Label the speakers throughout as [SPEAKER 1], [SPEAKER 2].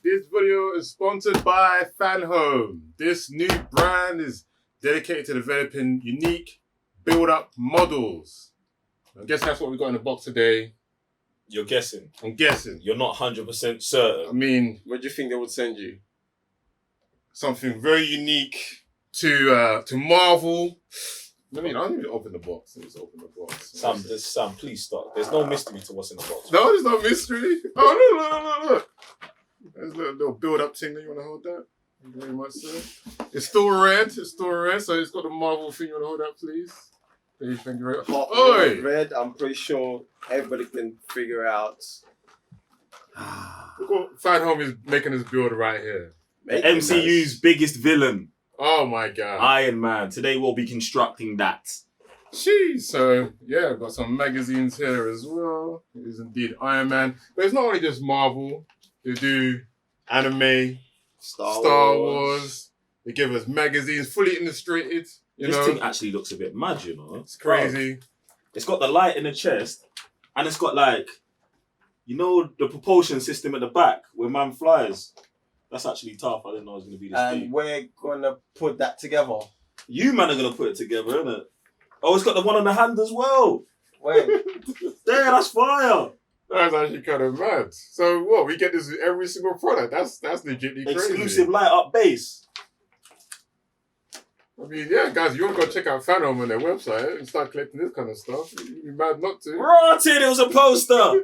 [SPEAKER 1] This video is sponsored by FanHome. This new brand is dedicated to developing unique build-up models. I guess that's what we got in the box today.
[SPEAKER 2] You're guessing?
[SPEAKER 1] I'm guessing.
[SPEAKER 2] You're not 100% certain?
[SPEAKER 1] I mean...
[SPEAKER 3] What do you think they would send you?
[SPEAKER 1] Something very unique to Marvel. I mean, I don't even open the box. Let's open the box.
[SPEAKER 2] Sam, please stop. There's no mystery to what's in the box.
[SPEAKER 1] No, there's no mystery. Oh, look. There's a little build-up thing that you want to hold that. Thank you very much, sir. It's still red, so it's got the Marvel thing. You want to hold that, please? Please, thank you very much.
[SPEAKER 3] Hot red, I'm pretty sure everybody can figure out.
[SPEAKER 1] FanHome is making this build right here.
[SPEAKER 2] The MCU's biggest villain.
[SPEAKER 1] Oh my god.
[SPEAKER 2] Iron Man. Today we'll be constructing that.
[SPEAKER 1] Jeez. So, yeah, I've got some magazines here as well. It is indeed Iron Man. But it's not only just Marvel. They do anime, Star Wars. They give us magazines, fully illustrated.
[SPEAKER 2] This thing actually looks a bit mad, you know?
[SPEAKER 1] It's crazy.
[SPEAKER 2] Bro, it's got the light in the chest, and it's got like, you know, the propulsion system at the back where man flies. That's actually tough. I didn't know it was going to be this deep.
[SPEAKER 3] And we're going to put that together.
[SPEAKER 2] You man are going to put it together, innit? Oh, it's got the one on the hand as well.
[SPEAKER 3] Wait.
[SPEAKER 2] There, that's fire.
[SPEAKER 1] That's actually kind of mad. So what? We get this with every single product. That's legitimately crazy.
[SPEAKER 2] Exclusive light up base.
[SPEAKER 1] I mean, yeah, guys, you want to go check out FanHome on their website and start collecting this kind of stuff. You'd be mad not to.
[SPEAKER 2] Rotted, it was a poster.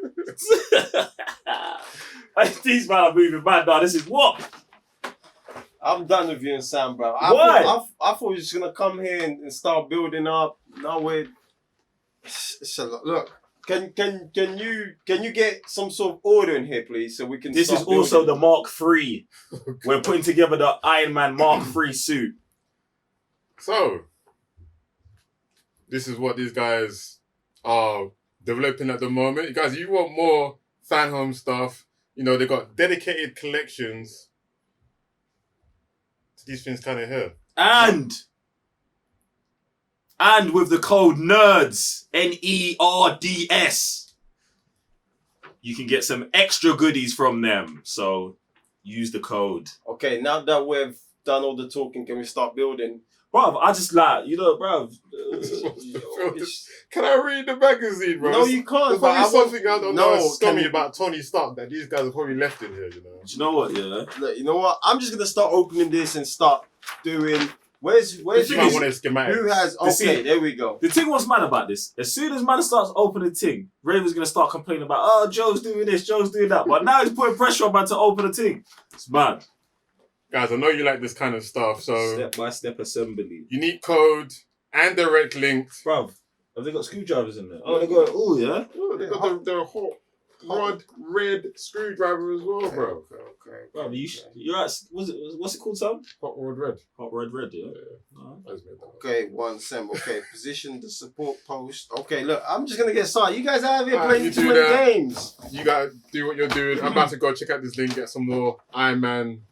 [SPEAKER 2] These men are moving mad now. This is what?
[SPEAKER 3] I'm done with you and Sam, bro.
[SPEAKER 2] Why?
[SPEAKER 3] I thought you were just going to come here and start building up. No way. Look. Can you get some sort of order in here, please, so we can.
[SPEAKER 2] This is also the Mark III. We're putting together the Iron Man Mark III suit.
[SPEAKER 1] So, this is what these guys are developing at the moment. You guys, you want more FanHome stuff? You know, they got dedicated collections to these things kind of here.
[SPEAKER 2] And with the code NERDS, NERDS, you can get some extra goodies from them. So use the code.
[SPEAKER 3] Okay, now that we've done all the talking, can we start building?
[SPEAKER 2] Bruv, I just like, you know, bruv.
[SPEAKER 1] Can I read the magazine, bro?
[SPEAKER 3] No, you can't.
[SPEAKER 1] That's one thing I don't know scummy about Tony Stark that these guys are probably left in here, you know.
[SPEAKER 2] Do you know what, yeah?
[SPEAKER 3] Look, you know what? I'm just going to start opening this and start doing... Where's
[SPEAKER 1] you might want a schematic.
[SPEAKER 3] Who has... Okay, there we go.
[SPEAKER 2] The thing what's mad about this, as soon as man starts opening the thing, Raven's going to start complaining about, oh, Joe's doing this, Joe's doing that. But now he's putting pressure on man to open the thing. It's mad.
[SPEAKER 1] Guys, I know you like this kind of stuff, so...
[SPEAKER 2] Step-by-step assembly.
[SPEAKER 1] Unique code and direct links.
[SPEAKER 2] Bruv, have they got screwdrivers in there? Oh, they got... Oh, yeah?
[SPEAKER 1] Oh, they got the hot red screwdriver as well, bro.
[SPEAKER 3] Okay.
[SPEAKER 2] Bruv, you're at... What's it called, Sam?
[SPEAKER 1] Hot rod red.
[SPEAKER 2] Hot red, yeah?
[SPEAKER 3] Okay, one sem. Okay, position the support post. Okay, look, I'm just going to get started. You guys are out here playing too many games.
[SPEAKER 1] You got to do what you're doing. I'm about to go check out this link, get some more Iron Man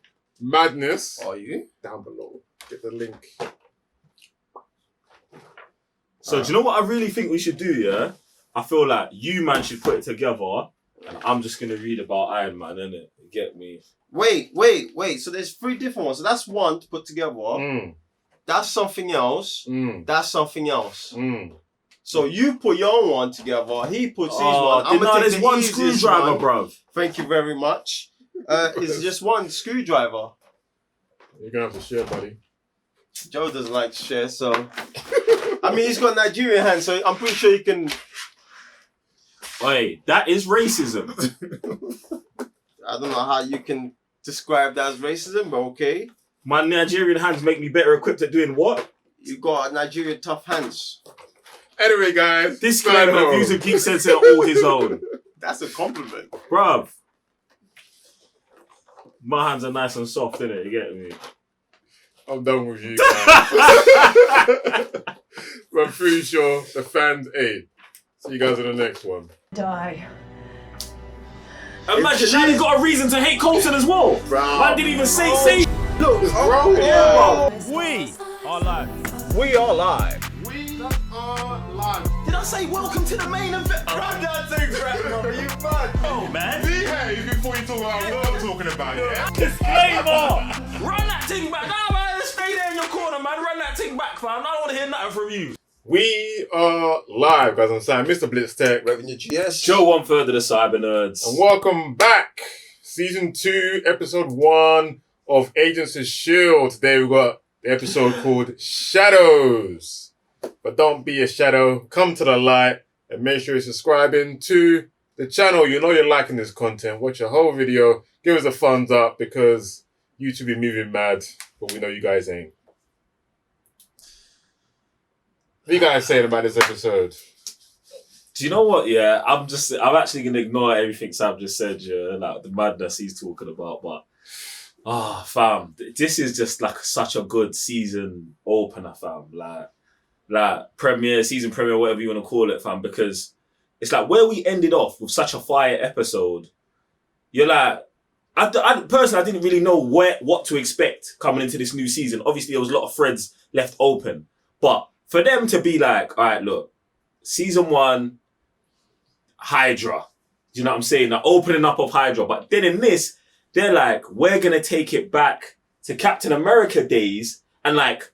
[SPEAKER 1] madness.
[SPEAKER 3] Are you?
[SPEAKER 1] Down below. Get the link.
[SPEAKER 2] So do you know what I really think we should do, yeah? I feel like you, man, should put it together and I'm just going to read about Iron Man, innit? Get me?
[SPEAKER 3] Wait. So there's 3 different ones. So that's one to put together. That's something else. That's something else. So you put your own one together. He puts his one. I'm going to take the
[SPEAKER 2] one screwdriver, bruv.
[SPEAKER 3] Thank you very much. It's just one screwdriver.
[SPEAKER 1] You're going to have to share, buddy.
[SPEAKER 3] Joe doesn't like to share, so... I mean, he's got Nigerian hands, so I'm pretty sure he can...
[SPEAKER 2] Wait, that is racism.
[SPEAKER 3] I don't know how you can describe that as racism, but okay.
[SPEAKER 2] My Nigerian hands make me better equipped at doing what?
[SPEAKER 3] You got Nigerian tough hands.
[SPEAKER 1] Anyway, guys.
[SPEAKER 2] This guy, the views of Geek Sense are all his own.
[SPEAKER 3] That's a compliment.
[SPEAKER 2] Bruv. My hands are nice and soft, innit? You get me?
[SPEAKER 1] I'm done with you guys. But I'm pretty sure the fans aid. See you guys in the next one.
[SPEAKER 4] Die.
[SPEAKER 2] Imagine, now he's got a reason to hate Colton as well.
[SPEAKER 3] Bro.
[SPEAKER 2] Man didn't even say.
[SPEAKER 3] Look, it's
[SPEAKER 1] bro.
[SPEAKER 2] We are live.
[SPEAKER 3] We are live.
[SPEAKER 1] We are live.
[SPEAKER 2] Did I say welcome to the main event?
[SPEAKER 3] Run that thing back, bro. You mad?
[SPEAKER 2] Oh, man.
[SPEAKER 1] Behave before you talk about what I'm talking about, yeah?
[SPEAKER 2] Disclaimer! Run that thing back. Nah, man, stay there in your corner, man. Run that thing back, fam. I don't want to hear nothing from you.
[SPEAKER 1] We are live, guys, on Sam, Mr. Blitz Tech,
[SPEAKER 3] Revenue GS.
[SPEAKER 2] Joe 1/3 of the Cyber Nerds.
[SPEAKER 1] and welcome back. Season 2, episode 1 of Agents of S.H.I.E.L.D. Today we've got the episode called Shadows. But don't be a shadow. Come to the light and make sure you're subscribing to the channel. You know you're liking this content. Watch the whole video. Give us a thumbs up because YouTube be moving mad, but we know you guys ain't. What are you guys saying about this episode?
[SPEAKER 2] Do you know what? Yeah, I'm actually gonna ignore everything Sam just said. Yeah, like the madness he's talking about. But fam, this is just like such a good season opener, fam. Like season premiere, whatever you want to call it, fam. Because it's like where we ended off with such a fire episode. You're like, I personally, I didn't really know what to expect coming into this new season. Obviously, there was a lot of threads left open, but for them to be like, all right, look, season 1, Hydra. Do you know what I'm saying? The opening up of Hydra. But then in this, they're like, we're going to take it back to Captain America days and like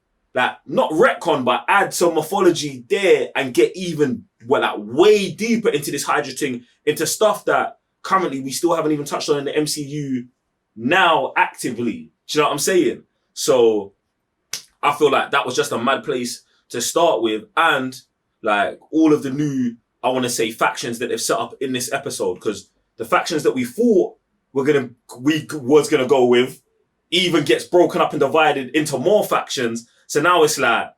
[SPEAKER 2] not retcon, but add some mythology there and get even, way deeper into this Hydra thing, into stuff that currently we still haven't even touched on in the MCU now actively. Do you know what I'm saying? So I feel like that was just a mad place to start with, and like all of the new, I want to say, factions that they've set up in this episode, because the factions that we thought was gonna go with even gets broken up and divided into more factions. So now it's like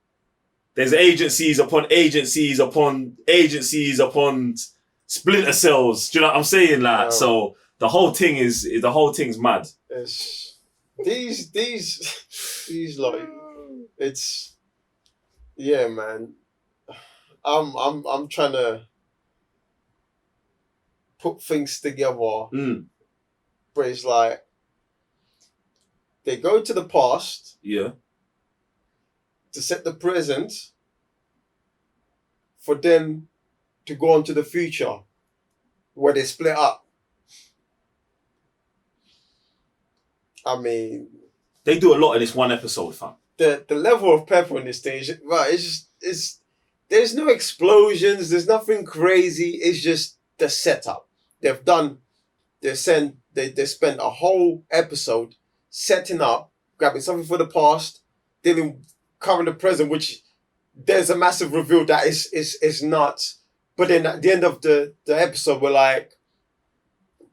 [SPEAKER 2] there's agencies upon agencies upon agencies upon splinter cells. Do you know what I'm saying? Like, so the whole thing's mad.
[SPEAKER 3] These like, it's. Yeah, man. I'm trying to put things together, but it's like they go to the past, to set the present for them to go on to the future, where they split up. I mean,
[SPEAKER 2] they do a lot in this one episode, fam.
[SPEAKER 3] The level of pepper in this stage, right? It's there's no explosions, there's nothing crazy. It's just the setup. They spent a whole episode setting up, grabbing something for the past, dealing covering the present, which there's a massive reveal that is nuts. But then at the end of the episode, we're like,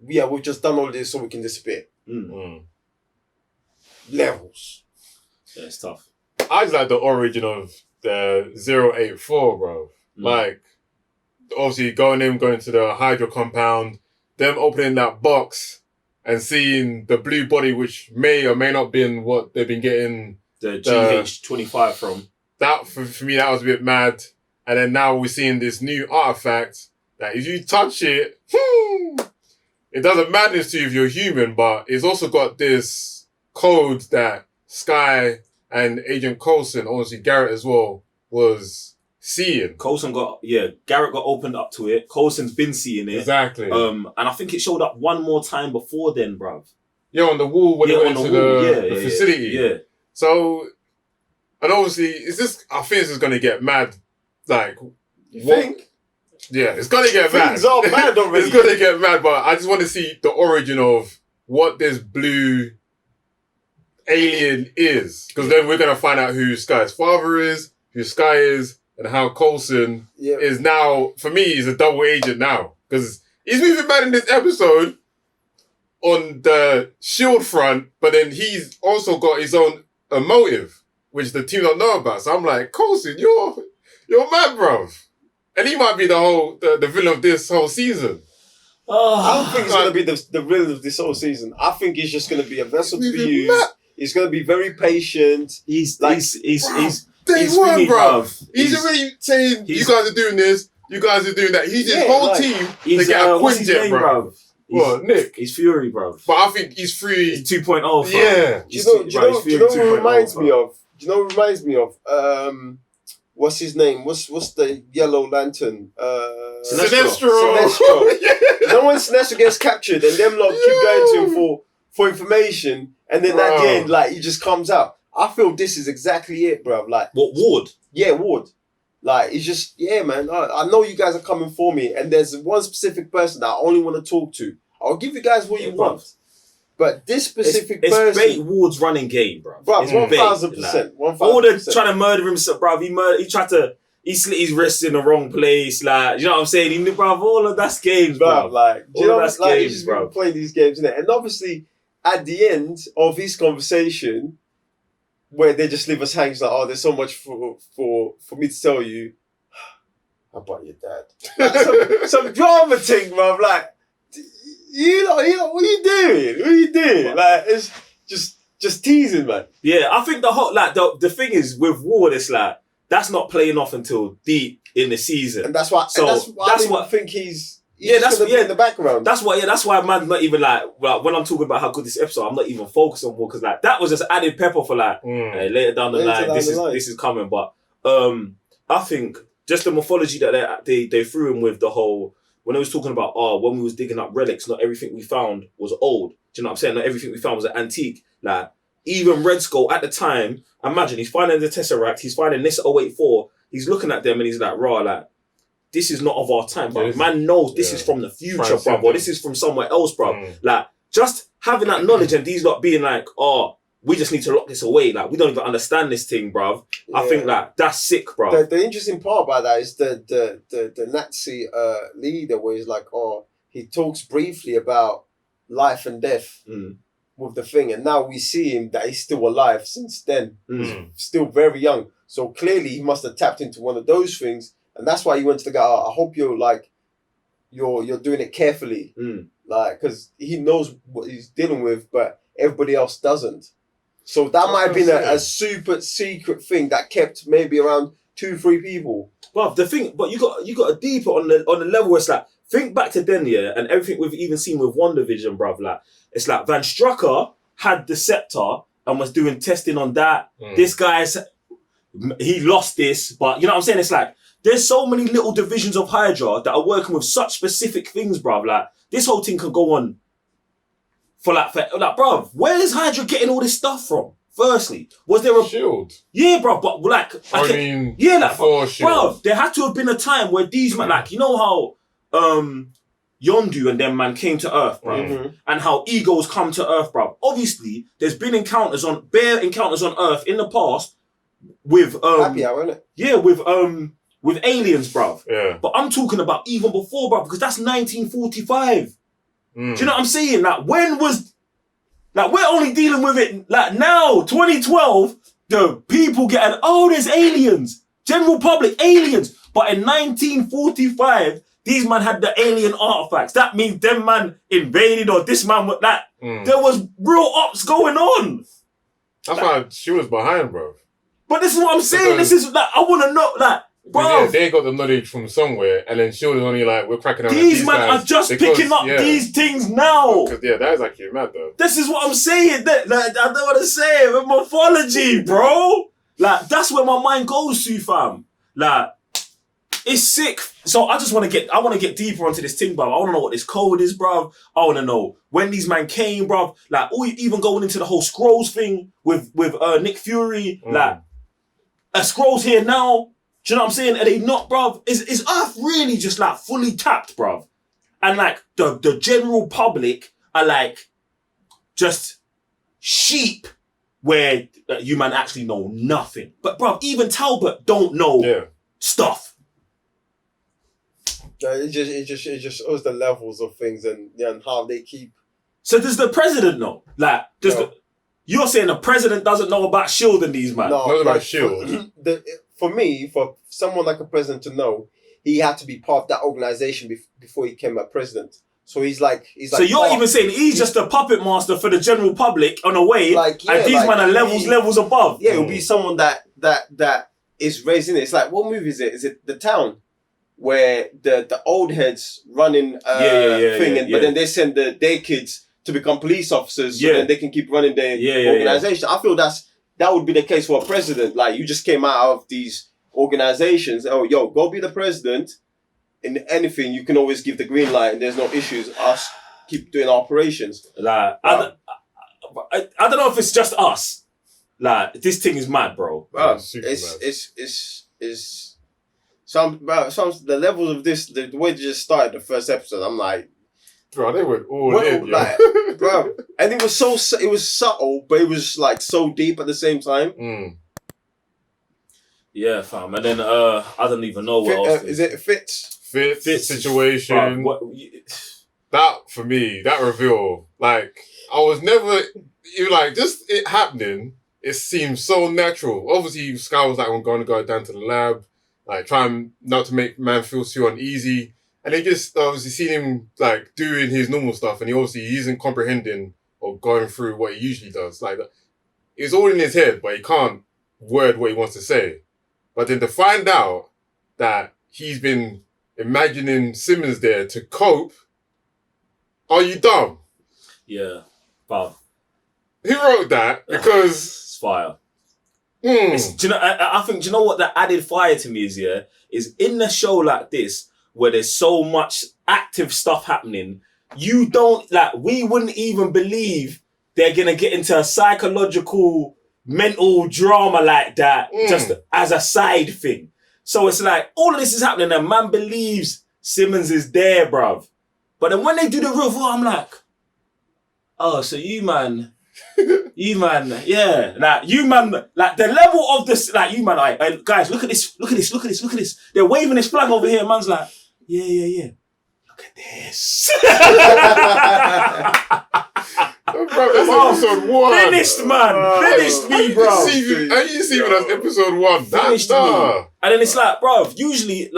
[SPEAKER 3] yeah, we've just done all this so we can disappear. Levels.
[SPEAKER 2] Yeah, it's tough.
[SPEAKER 1] I just like the origin of the 084, bro. Like, obviously going to the Hydra compound, them opening that box and seeing the blue body, which may or may not been what they've been getting
[SPEAKER 2] the GH25 from.
[SPEAKER 1] That, for me, that was a bit mad. And then now we're seeing this new artifact that if you touch it, it does a madness to you if you're human, but it's also got this code that Sky and Agent Coulson, obviously Garrett as well, was seeing.
[SPEAKER 2] Garrett got opened up to it. Coulson's been seeing it.
[SPEAKER 1] Exactly.
[SPEAKER 2] And I think it showed up one more time before then, bruv.
[SPEAKER 1] Yeah, on the wall when they went into the facility.
[SPEAKER 2] Yeah.
[SPEAKER 1] So, and obviously, I think this is going to get mad. Like,
[SPEAKER 3] you think?
[SPEAKER 1] Yeah, it's going to get mad.
[SPEAKER 3] Things are mad already.
[SPEAKER 1] It's going to get mad, but I just want to see the origin of what this blue alien is, because then we're going to find out who Sky's father is, who Sky is, and how Coulson is now. For me, he's a double agent now, because he's moving mad in this episode on the S.H.I.E.L.D. front, but then he's also got his own motive, which the team don't know about. So I'm like, Coulson, you're mad, bruv. And he might be the villain of this whole season.
[SPEAKER 3] I don't think he's going to be the villain of this whole season. I think he's just going to be a vessel to be used. He's going to be very patient. He's
[SPEAKER 1] day one, bro. He's already saying, you guys are doing this, you guys are doing that. He's his whole team to get a Quinjet, bro. What, Nick?
[SPEAKER 2] He's Fury, bro.
[SPEAKER 1] But I think he's free.
[SPEAKER 2] He's 2.0.
[SPEAKER 1] Yeah.
[SPEAKER 3] Do you know what reminds me of? what's his name? What's the Yellow Lantern?
[SPEAKER 1] Sinestro.
[SPEAKER 3] No, when Sinestro gets captured and them lot keep going to him for information, and then at the end, like, he just comes out. I feel this is exactly it, bruv. Like,
[SPEAKER 2] what, Ward?
[SPEAKER 3] Yeah, Ward. Like, it's just, yeah, man. I know you guys are coming for me, and there's one specific person that I only want to talk to. I'll give you guys what you want. But this specific person...
[SPEAKER 2] It's bait Ward's running game, bro.
[SPEAKER 3] Bro, 1,000%.
[SPEAKER 2] All the trying to murder himself, bro. He tried to... He slit his wrist in the wrong place. Like, you know what I'm saying? Bro, all of that's games, bro.
[SPEAKER 3] Like,
[SPEAKER 2] all of that's games,
[SPEAKER 3] he's
[SPEAKER 2] bro.
[SPEAKER 3] Playing these games, innit? And obviously, at the end of his conversation, where they just leave us hanging, like, oh, there's so much for me to tell you. How about your dad? some drama thing, bro. Like, you know, what are you doing? What are you doing? Like, it's just teasing, man.
[SPEAKER 2] Yeah, I think the thing is with Ward, it's like, that's not playing off until deep in the season.
[SPEAKER 3] And that's why, I think he's that's in the background.
[SPEAKER 2] That's why man's not even like when I'm talking about how good this episode, I'm not even focused on Ward, because like that was just added pepper for like later down the line. This is coming. But I think just the mythology that they threw in with the whole, when they was talking about when we was digging up relics, not everything we found was old. Do you know what I'm saying? Not everything we found was an antique. Like, even Red Skull at the time, imagine he's finding the Tesseract, he's finding this 084, he's looking at them and he's like, raw, like, this is not of our time, bro. Man knows this is from the future, bro, or this is from somewhere else, bro. Like, just having that knowledge and these lot being like, we just need to lock this away. Like, we don't even understand this thing, bro. Yeah. I think like that's sick, bro.
[SPEAKER 3] The interesting part about that is the Nazi leader, where he's like, he talks briefly about life and death with the thing, and now we see him that he's still alive since then. He's still very young. So clearly he must have tapped into one of those things, and that's why he went to the guy, I hope you're like, you're doing it carefully. Like, because he knows what he's dealing with, but everybody else doesn't. So that might have been a super secret thing that kept maybe around 2-3 people.
[SPEAKER 2] But the thing, but you got a deeper on the level where it's like, think back to then, yeah, and everything we've even seen with WandaVision, bruv. Like, it's like Van Strucker had the scepter and was doing testing on that. This guy's, he lost this, but you know what I'm saying? It's like, there's so many little divisions of Hydra that are working with such specific things, bruv. Like, this whole thing can go on for bruv, where is Hydra getting all this stuff from? Firstly, was there a
[SPEAKER 1] Shield?
[SPEAKER 2] Yeah, bruv, but like, bruv, there had to have been a time where these man, like, you know how Yondu and them man came to Earth, bruv, and how egos come to Earth, bruv. Obviously, there's been bare encounters on Earth in the past with
[SPEAKER 3] Happy Hour, innit?
[SPEAKER 2] Yeah, with aliens, bruv.
[SPEAKER 1] Yeah.
[SPEAKER 2] But I'm talking about even before, bruv, because that's 1945. Do you know what I'm saying? Like, when was... Like, we're only dealing with it, like, now, 2012, the people getting, there's aliens. General public, aliens. But in 1945, these man had the alien artifacts. That means them man invaded, or this man, there was real ops going on.
[SPEAKER 1] That's why she was behind, bro.
[SPEAKER 2] But this is what I'm saying. This is, like, I want to know, like, bro.
[SPEAKER 1] Yeah, they got the knowledge from somewhere, and then she was only like, we're cracking down.
[SPEAKER 2] These men are just picking up these things now.
[SPEAKER 1] Yeah, that is actually mad though.
[SPEAKER 2] This is what I'm saying. Like, I don't want to say it, with morphology, bro. Like, that's where my mind goes to, fam. Like, it's sick. So I want to get deeper onto this thing, bro. I want to know what this code is, bro. I want to know when these men came, bro. Like, even going into the whole Scrolls thing with Nick Fury. Like, a Scrolls here now. Do you know what I'm saying? Are they not, bruv? Is Earth really just like fully tapped, bruv? And like the general public are like just sheep where you man actually know nothing. But bruv, even Talbot don't know stuff.
[SPEAKER 3] It just shows the levels of things and how they keep.
[SPEAKER 2] So does the president know? Like, you're saying the president doesn't know about S.H.I.E.L.D. and these man?
[SPEAKER 3] No,
[SPEAKER 1] not about S.H.I.E.L.D.
[SPEAKER 3] For me, for someone like a president to know, he had to be part of that organization before he became a president. So he's like. So
[SPEAKER 2] you're even saying he's just a puppet master for the general public on a way, and these men are levels above.
[SPEAKER 3] Yeah, it'll be someone that is raised in it. It's like, what movie is it? Is it The Town, where the old heads running but then they send their kids to become police officers, so then they can keep running their organization. I feel that would be the case for a president. Like, you just came out of these organizations. Oh, yo, go be the president. In anything, you can always give the green light, and there's no issues. Us keep doing our operations.
[SPEAKER 2] Like, I don't know if it's just us. Like, this thing is mad, bro.
[SPEAKER 3] It's some the levels of this, the way they just started the first episode. I'm like,
[SPEAKER 1] bro, they went all in,
[SPEAKER 3] like, bro, and it was subtle, but it was like so deep at the same time.
[SPEAKER 2] Yeah, fam. And then I don't even know what else.
[SPEAKER 3] Is it Fitz
[SPEAKER 1] situation?
[SPEAKER 2] Bro,
[SPEAKER 1] that for me, that reveal, like, I was never even like just it happening. It seems so natural. Obviously, Sky was like, I'm going to go down to the lab, like trying not to make man feel too uneasy. And they just obviously seen him like doing his normal stuff, and he isn't comprehending or going through what he usually does. Like, it's all in his head, but he can't word what he wants to say. But then to find out that he's been imagining Simmons there to cope, are you dumb?
[SPEAKER 2] Yeah, but
[SPEAKER 1] who wrote that? Because
[SPEAKER 2] it's fire. Do you know? I think. Do you know what the added fire to me is? Yeah, is in the show like this where there's so much active stuff happening. You don't like. We wouldn't even believe they're gonna get into a psychological, mental drama like that just as a side thing. So it's like all of this is happening, and man believes Simmons is there, bruv. But then when they do the reveal, I'm like, oh, so you man, yeah, like you man, like the level of this, like you man, like guys, look at this. They're waving this flag over here. Man's like, yeah. Look at this.
[SPEAKER 1] Bro, that's episode 1.
[SPEAKER 2] Finished, man. Finished me, bro.
[SPEAKER 1] Are you see when that's episode 1?
[SPEAKER 2] Finished me. And then it's like, bro, usually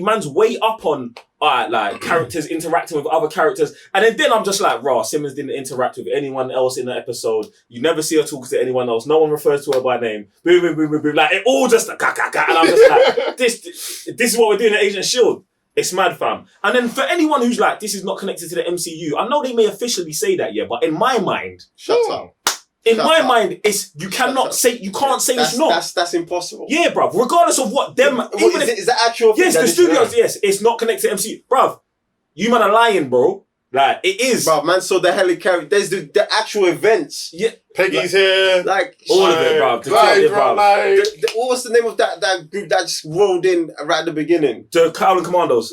[SPEAKER 2] man's way up on like characters interacting with other characters. And then I'm just like, raw, Simmons didn't interact with anyone else in the episode. You never see her talking to anyone else. No one refers to her by name. Boom, boom, boom, boom, boom. Like, it all just like, and I'm just like, this is what we're doing at Agent S.H.I.E.L.D. It's mad, fam. And then for anyone who's like, this is not connected to the MCU, I know they may officially say that, yeah, but in my mind,
[SPEAKER 3] shut up.
[SPEAKER 2] In my mind, it's you can't say it's not.
[SPEAKER 3] That's impossible.
[SPEAKER 2] Yeah, bruv. Regardless of what them,
[SPEAKER 3] is the actual thing?
[SPEAKER 2] Yes, the studios. Yes, it's not connected to MCU, bruv. You man are lying, bro. Like it is,
[SPEAKER 3] bruv. Man, so the helicarrier. There's the actual events.
[SPEAKER 2] Yeah,
[SPEAKER 1] Peggy's here.
[SPEAKER 3] Like
[SPEAKER 2] all of it, bruv.
[SPEAKER 3] What was the name of that group that just rolled in right at the beginning?
[SPEAKER 2] The Cowling Commandos.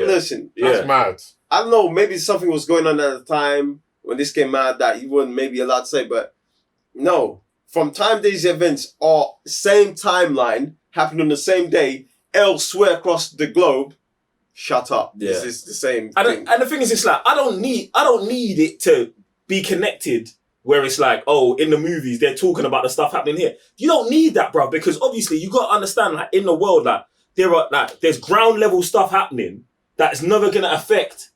[SPEAKER 3] Listen,
[SPEAKER 1] that's mad.
[SPEAKER 3] I don't know. Maybe something was going on at the time when this came out that you wouldn't maybe allowed to say, but no. From time these events are same timeline, happened on the same day, elsewhere across the globe. Shut up.
[SPEAKER 2] Yeah.
[SPEAKER 3] This is the same thing.
[SPEAKER 2] And the thing is, it's like I don't need it to be connected where it's like, oh, in the movies they're talking about the stuff happening here. You don't need that, bro, because obviously you got to understand, like in the world, like there's ground level stuff happening that is never gonna affect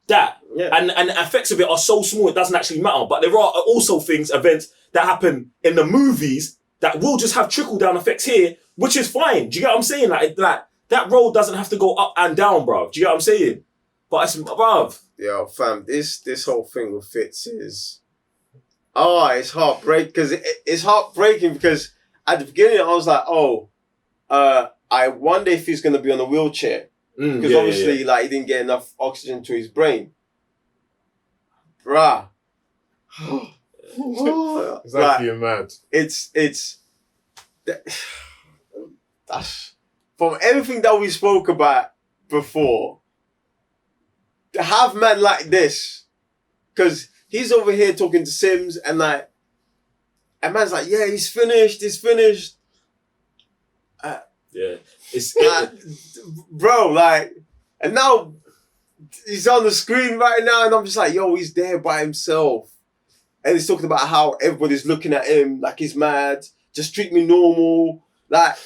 [SPEAKER 2] that.
[SPEAKER 3] Yeah.
[SPEAKER 2] And the effects of it are so small it doesn't actually matter. But there are also events that happen in the movies that will just have trickle down effects here, which is fine. Do you get what I'm saying? Like that road doesn't have to go up and down, bruv. Do you get what I'm saying? But it's bruv.
[SPEAKER 3] Yo, fam, this whole thing with Fitz is it's heartbreaking because it's heartbreaking because at the beginning I was like, I wonder if he's gonna be on a wheelchair. Because obviously like he didn't get enough oxygen to his brain. Bruh.
[SPEAKER 1] It's actually mad.
[SPEAKER 3] That's from everything that we spoke about before. To have man like this, because he's over here talking to Sims and man's like, yeah, he's finished. Bro, like, and now he's on the screen right now, and I'm just like, yo, he's there by himself. And he's talking about how everybody's looking at him like he's mad. Just treat me normal. Like,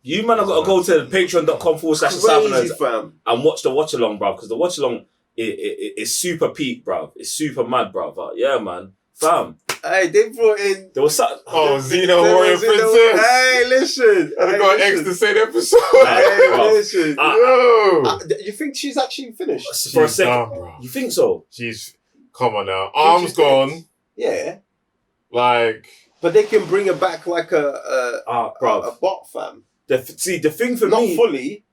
[SPEAKER 2] you man have got to go to patreon.com/the and watch the watch along, bruv, because the watch along is super peak, bruv. It's super mad, bruv. Yeah, man. Fam.
[SPEAKER 3] Hey, they brought in.
[SPEAKER 2] There was something.
[SPEAKER 1] Xena Warrior Princess.
[SPEAKER 3] Hey, listen.
[SPEAKER 1] I got X to say the episode.
[SPEAKER 3] Hey, listen. You think she's actually finished?
[SPEAKER 2] For a second.
[SPEAKER 1] Done, bro.
[SPEAKER 2] You think so?
[SPEAKER 1] Come on now. Arms gone.
[SPEAKER 3] Yeah.
[SPEAKER 1] Like,
[SPEAKER 3] But they can bring it back like a bot, fam.
[SPEAKER 2] The thing for
[SPEAKER 3] Not
[SPEAKER 2] me,
[SPEAKER 3] fully.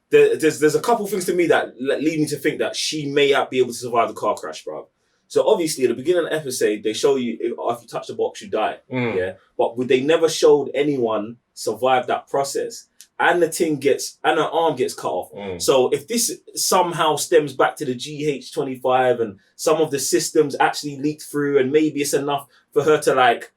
[SPEAKER 2] There's a couple things to me that lead me to think that she may not be able to survive the car crash, bro. So obviously at the beginning of the episode, they show you if you touch the box, you die. Yeah. But they never showed anyone survive that process. And her arm gets cut off. So if this somehow stems back to the GH25 and some of the systems actually leaked through and maybe it's enough for her to like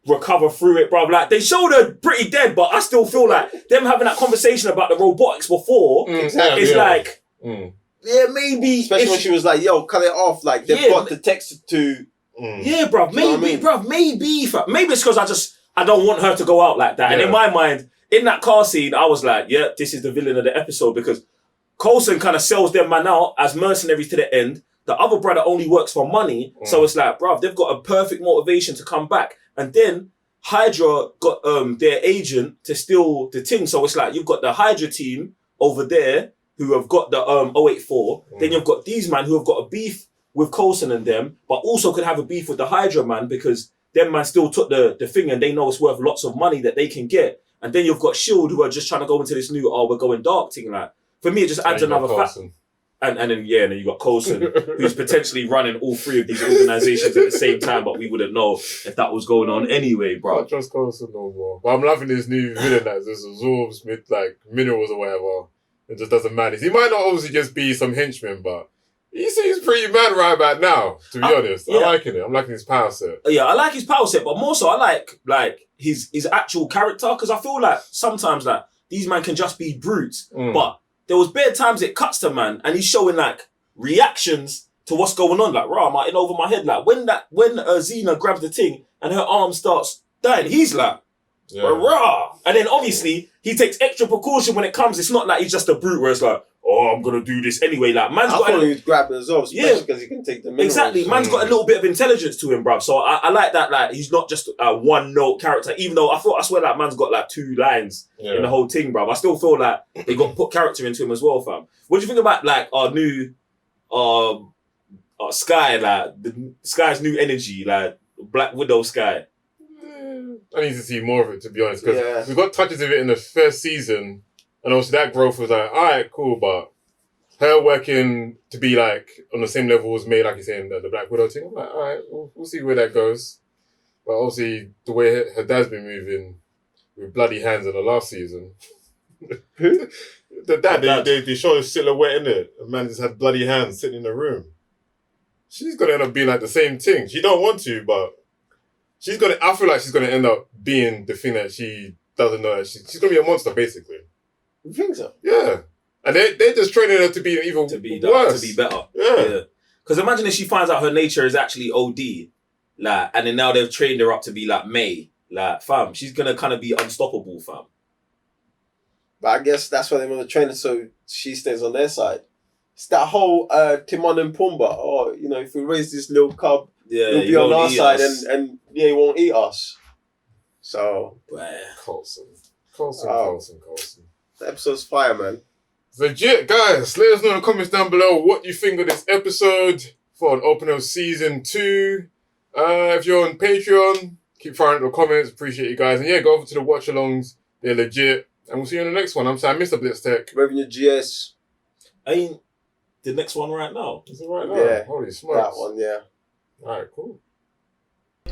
[SPEAKER 2] recover through it, bro. Like they showed her pretty dead, but I still feel like them having that conversation about the robotics before like, yeah, maybe.
[SPEAKER 3] Especially when she was like, yo, cut it off. Like they've got the text to.
[SPEAKER 2] Yeah, bro. Maybe, bro. Maybe it's because I don't want her to go out like that. Yeah. And in my mind, in that car scene, I was like, yeah, this is the villain of the episode because Coulson kind of sells them man out as mercenaries to the end. The other brother only works for money. So it's like, bruv, they've got a perfect motivation to come back. And then Hydra got their agent to steal the thing. So it's like, you've got the Hydra team over there who have got the 084. Then you've got these man who have got a beef with Coulson and them, but also could have a beef with the Hydra man because them man still took the thing and they know it's worth lots of money that they can get. And then you've got S.H.I.E.L.D. who are just trying to go into this new, we're going dark thing. Like, for me, it just adds another factor. And then you got Coulson, who's potentially running all three of these organizations at the same time, but we wouldn't know if that was going on anyway, bro.
[SPEAKER 1] I don't trust Coulson no more. But I'm loving this new villain that just absorbs like minerals or whatever. It just doesn't matter. He might not obviously just be some henchman, but he seems pretty mad right about now, to be honest. I'm liking it. I'm liking his power set.
[SPEAKER 2] Yeah, I like his power set, but more so I like his actual character, because I feel like sometimes like these men can just be brutes, but there was bare times it cuts to man and he's showing like reactions to what's going on. Like, rah, I'm in over my head. Like when Xena grabs the thing and her arm starts dying, he's like, rah. And then obviously he takes extra precaution when it comes. It's not like he's just a brute where it's like, I'm gonna do this anyway. Like man's
[SPEAKER 3] I thought he was grabbing as well, especially because he can take the minerals.
[SPEAKER 2] Exactly, man's got a little bit of intelligence to him, bruv. So I like that. Like he's not just a one note character. Even though I swear like man's got like 2 lines in the whole thing, bruv. I still feel like they got put character into him as well, fam. What do you think about like our new Sky, like the Sky's new energy, like Black Widow Sky?
[SPEAKER 1] I need to see more of it, to be honest, because we got touches of it in the first season. And also that growth was like, all right, cool, but her working to be like on the same level as me, like you're saying, the Black Widow thing, I'm like, all right, we'll see where that goes. But obviously, the way her dad's been moving with bloody hands in the last season.
[SPEAKER 3] Who?
[SPEAKER 1] The dad, they showed a silhouette in it. A man just had bloody hands sitting in the room. She's going to end up being like the same thing. She don't want to, but I feel like she's going to end up being the thing that she doesn't know. She's going to be a monster, basically.
[SPEAKER 3] You think so?
[SPEAKER 1] Yeah. And they're just training her to be even worse.
[SPEAKER 2] To be better. Yeah. Because imagine if she finds out her nature is actually OD, like, and then now they've trained her up to be like May. Like, fam, she's going to kind of be unstoppable, fam.
[SPEAKER 3] But I guess that's why they want to train her so she stays on their side. It's that whole Timon and Pumbaa. Oh, if we raise this little cub, he'll be on our side and he won't eat us. So...
[SPEAKER 1] Coulson.
[SPEAKER 3] The episode's fire, man.
[SPEAKER 1] Legit, guys. Let us know in the comments down below what you think of this episode for an Open Season 2. If you're on Patreon, keep firing the comments. Appreciate you guys. And yeah, go over to the watch-alongs. They're legit. And we'll see you in the next one. I'm sorry, I missed a Blitz Tech.
[SPEAKER 3] Revenue GS.
[SPEAKER 2] Ain't the next one right now?
[SPEAKER 1] Is it right now?
[SPEAKER 3] Yeah.
[SPEAKER 1] Holy smokes.
[SPEAKER 3] That one, yeah.
[SPEAKER 1] Alright, cool.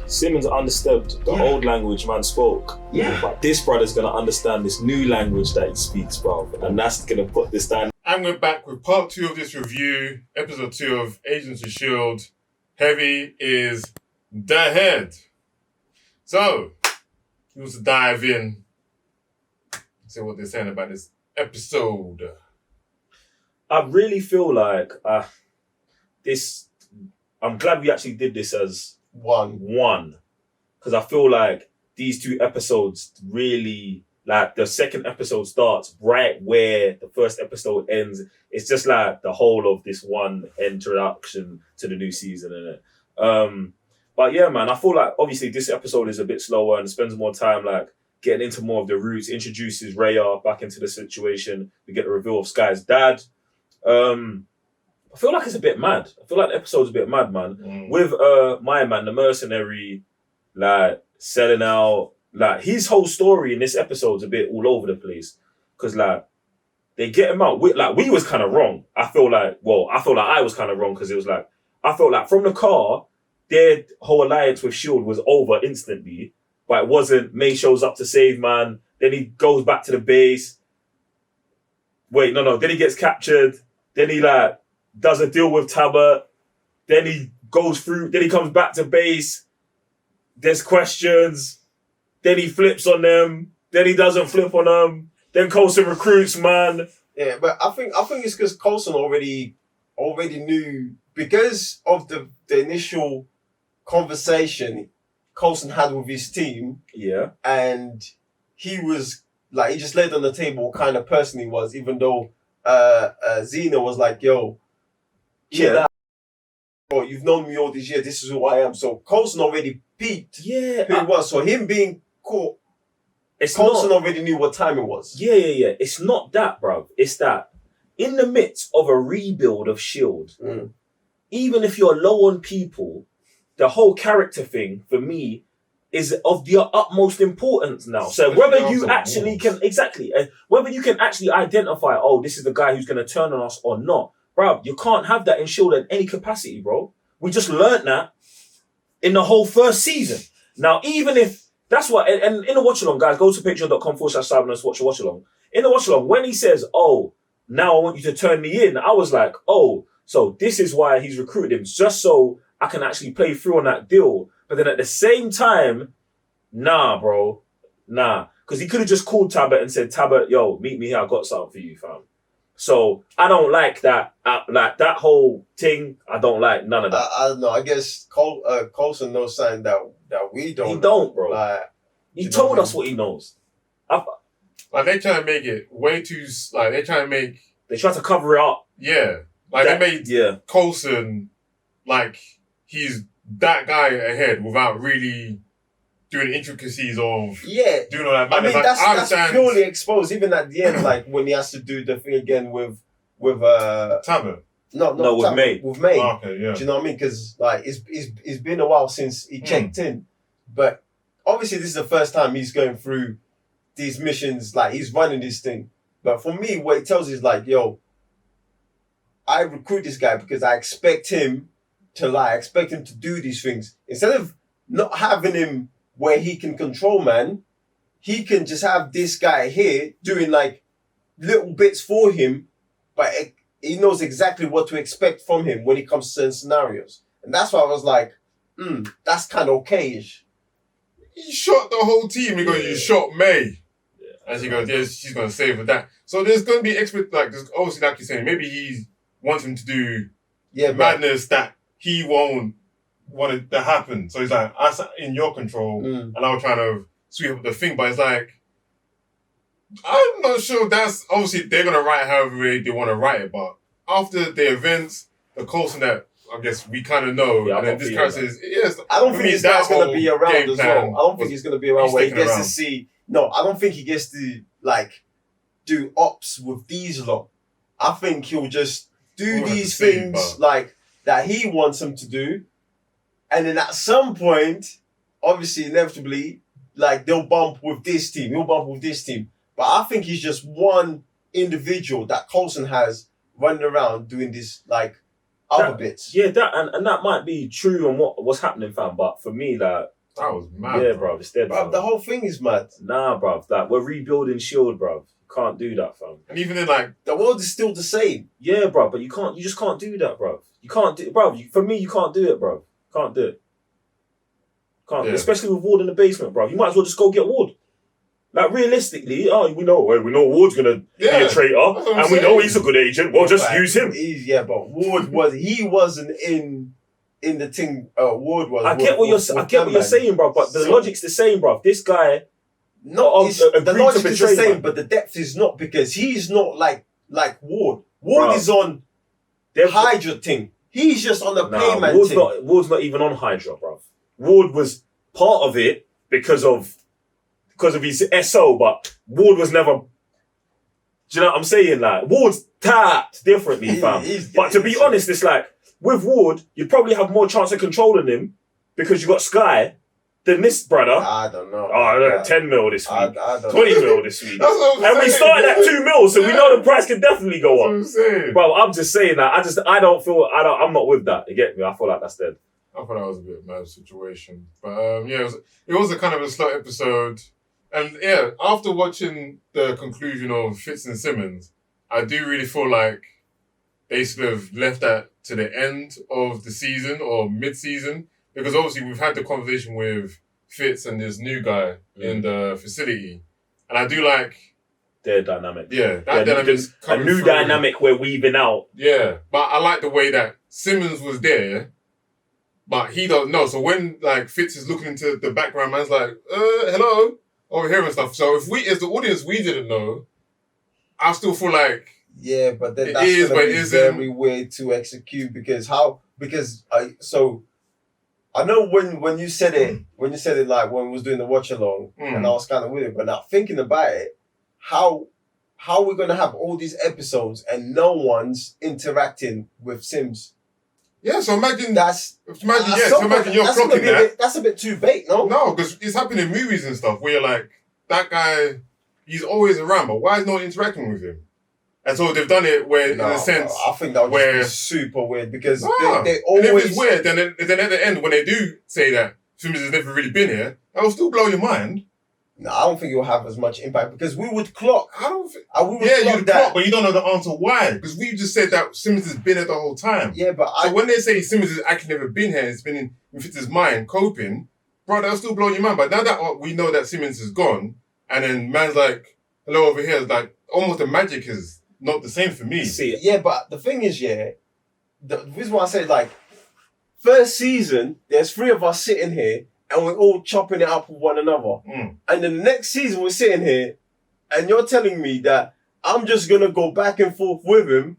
[SPEAKER 2] Simmons understood the old language man spoke.
[SPEAKER 3] Yeah.
[SPEAKER 2] But this brother's going to understand this new language that he speaks, bro. And that's going to put this down.
[SPEAKER 1] And we're back with part 2 of this review. Episode 2 of Agents of S.H.I.E.L.D. Heavy is the head. So, he wants to dive in. See what they're saying about this episode.
[SPEAKER 2] I really feel like I'm glad we actually did this as one. Because I feel like these 2 episodes really, like the second episode starts right where the first episode ends. It's just like the whole of this one introduction to the new season, innit? But yeah, man, I feel like obviously this episode is a bit slower and spends more time like getting into more of the roots, introduces Raya back into the situation. We get the reveal of Sky's dad. I feel like it's a bit mad. I feel like the episode's a bit mad, man. With my man, the mercenary, like selling out. Like, his whole story in this episode's a bit all over the place. Because, like, they get him out. We was kind of wrong. I feel like I was kind of wrong because it was like, I felt like from the car, their whole alliance with S.H.I.E.L.D. was over instantly. But it wasn't. May shows up to save man. Then he goes back to the base. Wait, no. Then he gets captured. Then he, like, does a deal with Talbot. Then he goes through. Then he comes back to base. There's questions. Then he flips on them. Then he doesn't flip on them. Then Coulson recruits, man.
[SPEAKER 3] Yeah, but I think it's because Coulson already knew, because of the initial conversation Coulson had with his team.
[SPEAKER 2] Yeah.
[SPEAKER 3] And he was like, he just laid on the table what kind of person he was, even though Xena was like, yo, chill out. Oh, you've known me all these years, this is who I am. So Coulson already peeped who he was. So him being caught, Coulson already knew what time it was.
[SPEAKER 2] Yeah. It's not that, bruv. It's that in the midst of a rebuild of S.H.I.E.L.D., even if you're low on people, the whole character thing, for me, is of the utmost importance now. So whether you actually can, whether you can actually identify, oh, this is the guy who's going to turn on us or not, bruv, you can't have that in S.H.I.E.L.D. in any capacity, bro. We just learnt that in the whole first season. Now, even if, that's what, and in the watch-along, guys, go to patreon.com/Cybernos watch-along. In the watch-along, when he says, oh, now I want you to turn me in, I was like, oh, so this is why he's recruited him, just so I can actually play through on that deal. But then at the same time, nah, bro. Nah. Because he could have just called Talbot and said, Talbot, yo, meet me here, I got something for you, fam. So I don't like that. Like that whole thing, I don't like none of that.
[SPEAKER 3] I don't know. I guess Coulson knows something that we don't.
[SPEAKER 2] He don't, bro.
[SPEAKER 3] Like,
[SPEAKER 2] he told us what he knows.
[SPEAKER 1] Like, they try to make it way too... Like, they
[SPEAKER 2] try to cover it up.
[SPEAKER 1] Yeah. Like, they made Coulson, like, he's that guy ahead without really doing the intricacies of doing all that.
[SPEAKER 3] I mean, that's purely exposed. Even at the end, like, when he has to do the thing again with
[SPEAKER 1] Talbot.
[SPEAKER 2] No, with May.
[SPEAKER 3] With May.
[SPEAKER 1] Oh, okay, yeah.
[SPEAKER 3] Do you know what I mean? Because, like, it's been a while since he checked in. But obviously, this is the first time he's going through these missions. Like, he's running this thing. But for me, what it tells is like, yo, I recruit this guy because I expect him to lie. I expect him to do these things. Instead of not having him where he can control man, he can just have this guy here doing like little bits for him, but he knows exactly what to expect from him when it comes to certain scenarios. And that's why I was like, that's kind of okay-ish.
[SPEAKER 1] He shot the whole team. He goes, you shot May. And she goes, yes, she's going to save with that. So there's going to be there's obviously, like you're saying, maybe he wants him to do madness that he won't want it to happen. So he's like, that's in your control. And I'm trying to sweep up the thing. But it's like, I'm not sure that's, obviously they're going to write however they want to write it. But after the events, the Coulson that I guess we kind of know, and then this character is,
[SPEAKER 3] I don't think this guy's going to be around as well. I don't think he's going to be around where he gets to see. No, I don't think he gets to, like, do ops with these lot. I think he'll just do these things, like, that he wants him to do. And then at some point, obviously, inevitably, like, they'll bump with this team. He'll bump with this team. But I think he's just one individual that Coulson has running around doing this, like, other bits.
[SPEAKER 2] Yeah, and that might be true on what's happening, fam. But for me, like,
[SPEAKER 1] that was mad.
[SPEAKER 2] Yeah, bro, it's dead.
[SPEAKER 3] Bruv, the whole thing is mad.
[SPEAKER 2] Nah, bro, like, we're rebuilding S.H.I.E.L.D., bro. Can't do that, fam.
[SPEAKER 1] And even then, like,
[SPEAKER 3] the world is still the same.
[SPEAKER 2] Yeah, bro, but you just can't do that, bro. You can't do, bro. For me, you can't do it, bro. Can't do it. Can't, especially with Ward in the basement, bro. You might as well just go get Ward. Like, realistically, we know Ward's gonna be a traitor, and we know he's a good agent. Well, just use him.
[SPEAKER 3] But Ward wasn't in the thing. Ward was.
[SPEAKER 2] I get what you're saying, bro. But the logic's the same, bro. This guy.
[SPEAKER 3] The logic is the same, but the depth is not, because he's not like Ward. Ward is on Hydra thing. He's just on the payment thing.
[SPEAKER 2] Ward's not even on Hydra, bro. Ward was part of it because of his SO, but Ward was never. Do you know what I'm saying? Like, Ward's tapped differently, fam. But to be honest, it's like with Ward, you'd probably have more chance of controlling him because you got Sky. than this, brother.
[SPEAKER 3] I don't know.
[SPEAKER 2] Oh, 10 mil this week.
[SPEAKER 3] I don't
[SPEAKER 2] 20 mil this week.
[SPEAKER 1] That's what I'm
[SPEAKER 2] And we
[SPEAKER 1] saying.
[SPEAKER 2] started at 2 mil, so we know the price can definitely go
[SPEAKER 1] That's what
[SPEAKER 2] up.
[SPEAKER 1] I'm saying.
[SPEAKER 2] Bro, I'm just saying that. I'm not with that. You get me? I feel like that's dead.
[SPEAKER 1] I thought that was a bit mad situation. But yeah, it was a kind of a slow episode. And yeah, after watching the conclusion of Fitz and Simmons, I do really feel like they sort of left that to the end of the season or mid-season. Because obviously we've had the conversation with Fitz and this new guy in the facility. And I do like...
[SPEAKER 2] Their dynamic.
[SPEAKER 1] Yeah, that dynamic's
[SPEAKER 2] a
[SPEAKER 1] coming
[SPEAKER 2] new
[SPEAKER 1] through.
[SPEAKER 2] dynamic we're weaving out.
[SPEAKER 1] Yeah, but I like the way that Simmons was there, but he don't know. So when like Fitz is looking into the background, man's like, hello, over here and stuff. So if we, as the audience, we didn't know, I still feel like
[SPEAKER 3] Yeah, but then
[SPEAKER 1] It
[SPEAKER 3] that's
[SPEAKER 1] is,
[SPEAKER 3] gonna
[SPEAKER 1] but
[SPEAKER 3] be
[SPEAKER 1] isn't-
[SPEAKER 3] very weird to execute because I know when you said it like when we was doing the watch along and I was kind of with it, but now thinking about it, how we're gonna have all these episodes and no one's interacting with Sims?
[SPEAKER 1] yeah. So imagine
[SPEAKER 3] That's
[SPEAKER 1] you're clocking that.
[SPEAKER 3] That's a bit too bait, no?
[SPEAKER 1] No, because it's happened in movies and stuff where you're like, that guy, he's always around, but why is no one interacting with him? And so they've done it where, in a sense,
[SPEAKER 3] I think that would
[SPEAKER 1] where-
[SPEAKER 3] just be super weird because they
[SPEAKER 1] and if
[SPEAKER 3] always.
[SPEAKER 1] it's weird, then at the end, when they do say that Simmons has never really been here, that will still blow your mind.
[SPEAKER 3] No, I don't think it will have as much impact because we would clock.
[SPEAKER 1] I don't think.
[SPEAKER 3] We would
[SPEAKER 1] Yeah,
[SPEAKER 3] clock
[SPEAKER 1] you'd
[SPEAKER 3] that.
[SPEAKER 1] clock, but you don't know the answer why. Because we just said that Simmons has been here the whole time.
[SPEAKER 3] Yeah, but
[SPEAKER 1] So when they say Simmons has actually never been here, it's been in Fitz's mind, coping, bro, that'll still blow your mind. But now that we know that Simmons is gone, and then man's like, hello over here, it's like, almost the magic is not the same for me.
[SPEAKER 2] See,
[SPEAKER 3] Yeah, but the thing is, the reason why I said like, first season, there's 3 of us sitting here and we're all chopping it up with one another. And then the next season we're sitting here and you're telling me that I'm just gonna go back and forth with him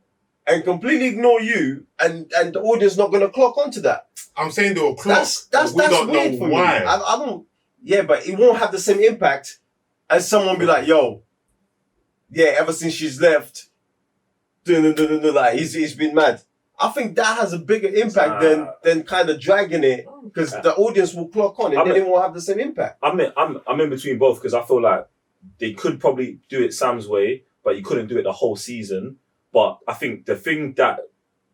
[SPEAKER 3] and completely ignore you and the audience not gonna clock onto that.
[SPEAKER 1] I'm saying they'll clock,
[SPEAKER 3] That's
[SPEAKER 1] but we don't
[SPEAKER 3] weird
[SPEAKER 1] know
[SPEAKER 3] for
[SPEAKER 1] why.
[SPEAKER 3] me. I don't. Yeah, but it won't have the same impact as someone be like, yo, yeah, ever since she's left, like he's been mad. I think that has a bigger impact than kind of dragging it because the audience will clock on and then it won't have the same impact.
[SPEAKER 2] I'm in between both because I feel like they could probably do it Sam's way, but you couldn't do it the whole season. But I think the thing that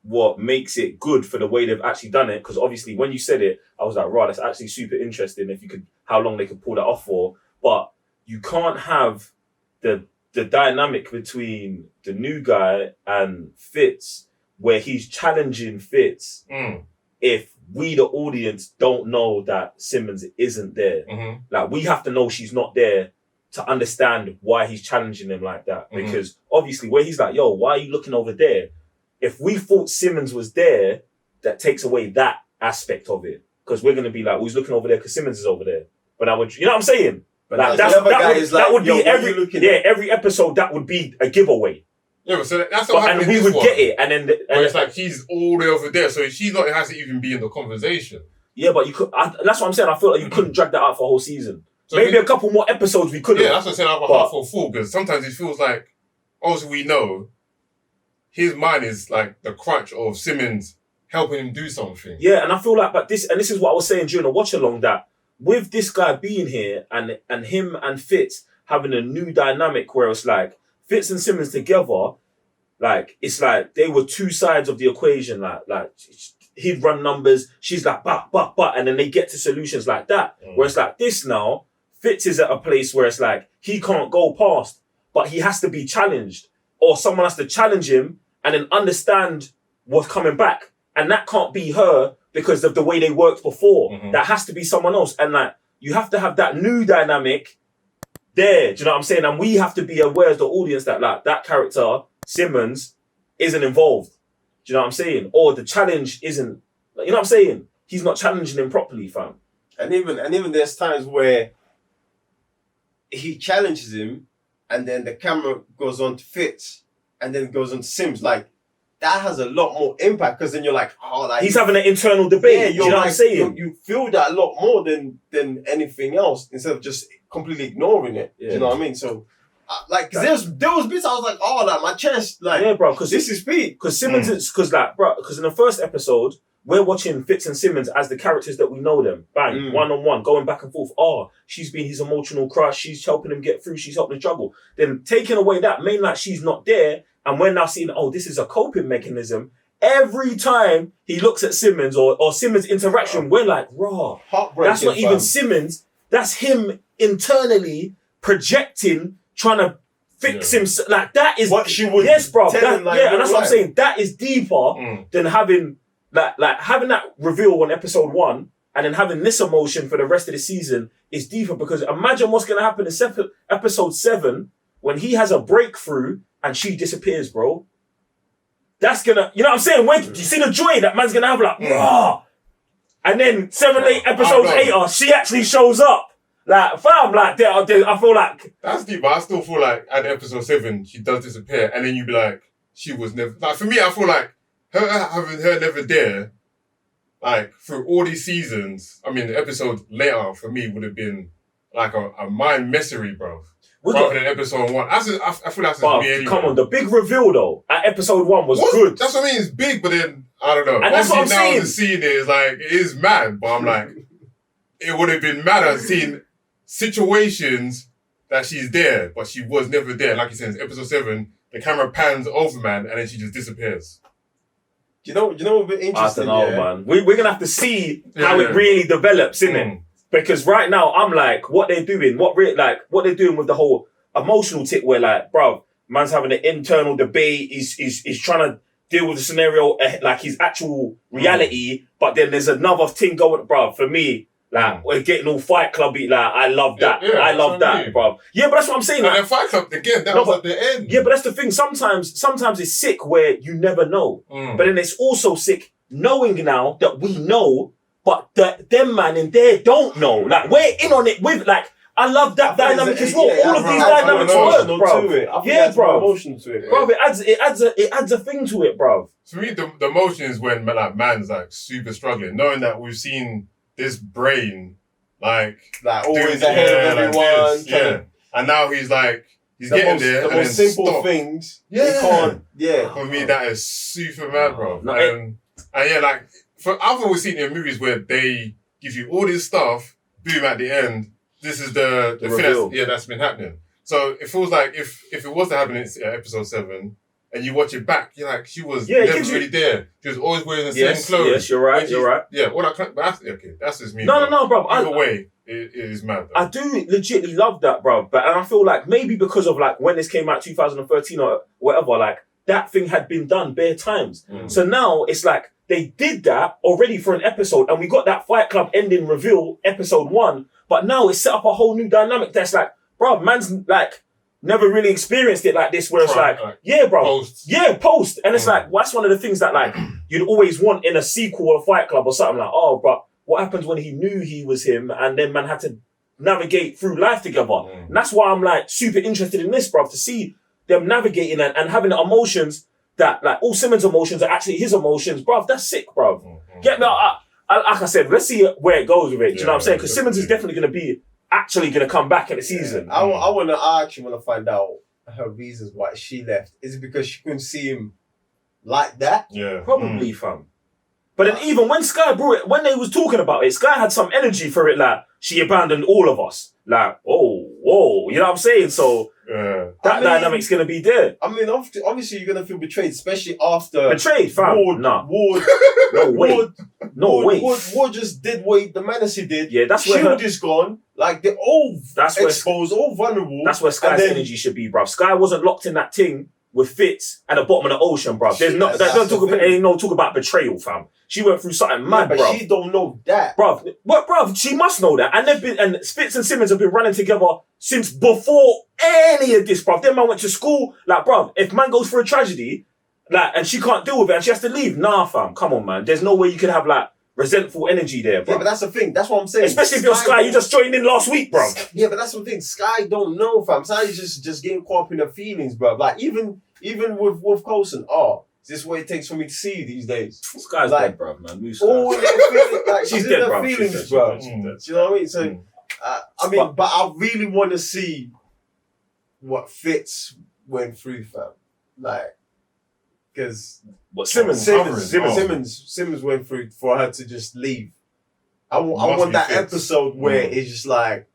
[SPEAKER 2] what makes it good for the way they've actually done it, because obviously when you said it, I was like, right, that's actually super interesting if you could, how long they could pull that off for. But you can't have the dynamic between the new guy and Fitz where he's challenging Fitz if we, the audience, don't know that Simmons isn't there. Like, we have to know she's not there to understand why he's challenging him like that. Because obviously where he's like, yo, why are you looking over there? If we thought Simmons was there, that takes away that aspect of it. Because we're going to be like, well, he's looking over there because Simmons is over there. But I would, you know what I'm saying?
[SPEAKER 3] But
[SPEAKER 2] Like,
[SPEAKER 3] the other guy is like,
[SPEAKER 2] that would
[SPEAKER 3] yo,
[SPEAKER 2] be
[SPEAKER 3] what are you looking at?
[SPEAKER 2] every episode that would be a giveaway.
[SPEAKER 1] Yeah, but so that's what happened
[SPEAKER 2] And
[SPEAKER 1] in
[SPEAKER 2] we
[SPEAKER 1] this
[SPEAKER 2] would
[SPEAKER 1] one.
[SPEAKER 2] get it. And then
[SPEAKER 1] Where it's like he's all the way over there, so she's not has to even be in the conversation.
[SPEAKER 2] yeah, but you could. That's what I'm saying. I feel like you couldn't drag that out for a whole season.
[SPEAKER 1] So
[SPEAKER 2] Maybe a couple more episodes we could have.
[SPEAKER 1] Yeah, that's what I said about half or full, because sometimes it feels like, obviously we know, his mind is like the crutch of Simmons helping him do something.
[SPEAKER 2] Yeah, and I feel like, but this is what I was saying during the watch along, that with this guy being here and him and Fitz having a new dynamic where it's like Fitz and Simmons together, like it's like they were two sides of the equation. Like he'd run numbers, she's like but, and then they get to solutions like that. Where it's like this now, Fitz is at a place where it's like he can't go past, but he has to be challenged, or someone has to challenge him and then understand what's coming back. And that can't be her because of the way they worked before. That has to be someone else. And like, you have to have that new dynamic there. Do you know what I'm saying? And we have to be aware as the audience that like that character, Simmons, isn't involved. Do you know what I'm saying? Or the challenge isn't, you know what I'm saying? He's not challenging him properly, fam.
[SPEAKER 3] And even there's times where he challenges him and then the camera goes on to Fitz and then goes on to Sims. Like, that has a lot more impact because then you're like, oh, like
[SPEAKER 2] he's having an internal debate.
[SPEAKER 3] Yeah,
[SPEAKER 2] do you know what I'm saying?
[SPEAKER 3] You feel that a lot more than anything else instead of just completely ignoring it.
[SPEAKER 2] Yeah.
[SPEAKER 3] Do you know what I mean? So, like, cause there was bits I was like, oh, like my chest, like,
[SPEAKER 2] yeah, bro. Because
[SPEAKER 3] this is peak.
[SPEAKER 2] Because Simmons is, because in the first episode, we're watching Fitz and Simmons as the characters that we know them. Bang, one-on-one, going back and forth. Oh, she's been his emotional crush. She's helping him get through. She's helping him struggle. Then taking away that, main like she's not there, and we're now seeing, oh, this is a coping mechanism. Every time he looks at Simmons or Simmons' interaction, we're like, raw. That's not even Simmons. That's him internally projecting, trying to fix him. Like, that is...
[SPEAKER 3] What she would
[SPEAKER 2] yes, bro.
[SPEAKER 3] tell him, like,
[SPEAKER 2] and that's what I'm saying. That is deeper than having... Like having that reveal on episode 1 and then having this emotion for the rest of the season is deeper, because imagine what's going to happen in episode 7 when he has a breakthrough and she disappears, bro. That's gonna, you know what I'm saying? When you see the joy that man's gonna have, like, rah! And then 7, 8 episodes later, she actually shows up. Like, fam, like, I feel like...
[SPEAKER 1] That's deep, but I still feel like at episode 7, she does disappear, and then you be like, she was never... Like, for me, I feel like having her never there, like, through all these seasons, I mean, the episode later, for me, would have been like a mind messery, bro. Rather than episode 1. I feel that's just me anyway.
[SPEAKER 2] Come on, the big reveal, though, at episode 1 was good.
[SPEAKER 1] That's what I mean, it's big, but then, I don't know.
[SPEAKER 2] And that's what I'm saying.
[SPEAKER 1] Now the scene is like, it is mad, but I'm like, it would have been madder seeing situations that she's there, but she was never there. Like you said, in episode 7, the camera pans over, man, and then she just disappears.
[SPEAKER 3] You know what would be interesting?
[SPEAKER 2] I don't know, man. We're going to have to see how it really develops, innit? Because right now, I'm like, what they're doing, what they're doing with the whole emotional tip where, like, bruv, man's having an internal debate, he's trying to deal with the scenario like his actual reality, but then there's another thing going, bruv, for me, like, we're getting all Fight Clubby, like, I love that. I love that, bruv. Yeah, but that's what I'm saying.
[SPEAKER 1] And then Fight Club, again, that was at the end.
[SPEAKER 2] Yeah, but that's the thing. Sometimes it's sick where you never know. But then it's also sick knowing now that we know, but them man in there don't know. Like, we're in on it with, like, I love that dynamic as well. All of these dynamics work, bro. Yeah, bro.
[SPEAKER 3] Emotion to it,
[SPEAKER 2] bro. It adds a thing to it, bro.
[SPEAKER 1] For me, the emotion is when, like, man's, like, super struggling, knowing that we've seen this brain, like
[SPEAKER 3] always ahead of everyone.
[SPEAKER 1] And now he's getting there.
[SPEAKER 3] The most simple things. For
[SPEAKER 1] me, that is super mad, bro. And like, I've always seen it in movies where they give you all this stuff, boom, at the end, this is the
[SPEAKER 2] reveal.
[SPEAKER 1] That's been happening. So it feels like if it was to happen in episode 7, and you watch it back, you're like, she was never really there. She was always wearing the same clothes.
[SPEAKER 2] Yes, you're right.
[SPEAKER 1] Yeah, that's just me.
[SPEAKER 2] No, bro.
[SPEAKER 1] Either way, it is mad, though.
[SPEAKER 2] I do legitimately love that, bro. And I feel like maybe because of, like, when this came out, 2013 or whatever, like, that thing had been done bare times. So now it's like they did that already for an episode, and we got that Fight Club ending reveal, episode 1. But now it's set up a whole new dynamic that's like, bro, man's like never really experienced it like this, where it's like, yeah, bro. Post. And it's like, well, that's one of the things that, like, you'd always want in a sequel or a Fight Club or something, like, oh, but what happens when he knew he was him and then man had to navigate through life together? And that's why I'm, like, super interested in this, bro, to see them navigating and having emotions that, like, all Simmons' emotions are actually his emotions, bro. That's sick, bro. Get me like I said, let's see where it goes with it. Do you know what I'm saying? Because Simmons is definitely going to be come back in the season.
[SPEAKER 3] I actually want to find out her reasons why she left. Is it because she couldn't see him like that?
[SPEAKER 1] Yeah.
[SPEAKER 2] Probably, fam. But then even when Sky brought it, when they was talking about it, Sky had some energy for it, like, she abandoned all of us. Like, whoa, you know what I'm saying? So, that dynamic's going to be there.
[SPEAKER 3] I mean, obviously you're going to feel betrayed, especially after...
[SPEAKER 2] Betrayed, fam?
[SPEAKER 3] Ward just did what the Menacy did.
[SPEAKER 2] Yeah, that's where
[SPEAKER 3] Shield is gone. Like, they're all exposed, all vulnerable.
[SPEAKER 2] That's where Sky's energy should be, bruv. Sky wasn't locked in that thing with Fitz at the bottom of the ocean, bruv. Ain't no talk about betrayal, fam. She went through something mad,
[SPEAKER 3] but
[SPEAKER 2] bruv.
[SPEAKER 3] She don't know that.
[SPEAKER 2] Bruv, she must know that. And Fitz and Simmons have been running together since before any of this, bruv. Them man went to school. Like, bruv, if man goes through a tragedy, like, and she can't deal with it and she has to leave, nah, fam. Come on, man. There's no way you could have, like, resentful energy there, bro.
[SPEAKER 3] Yeah, but that's the thing. That's what I'm saying.
[SPEAKER 2] Especially if you're Sky, you just joined in last week, bro.
[SPEAKER 3] Yeah, but that's the thing. Sky don't know, fam. Sky's just getting caught up in her feelings, bro. Like, even with Coulson, is this what it takes for me to see you these days?
[SPEAKER 2] Sky's dead, bro, man.
[SPEAKER 3] She's in her feelings, bro. Do you know what I mean? So, but I really want to see what Fitz went through, fam. Like, because
[SPEAKER 2] What
[SPEAKER 3] Simmons
[SPEAKER 1] covering?
[SPEAKER 3] Simmons went through for her to just leave. I
[SPEAKER 1] Must
[SPEAKER 3] want
[SPEAKER 1] be
[SPEAKER 3] that
[SPEAKER 1] Fitz.
[SPEAKER 3] episode where it's just like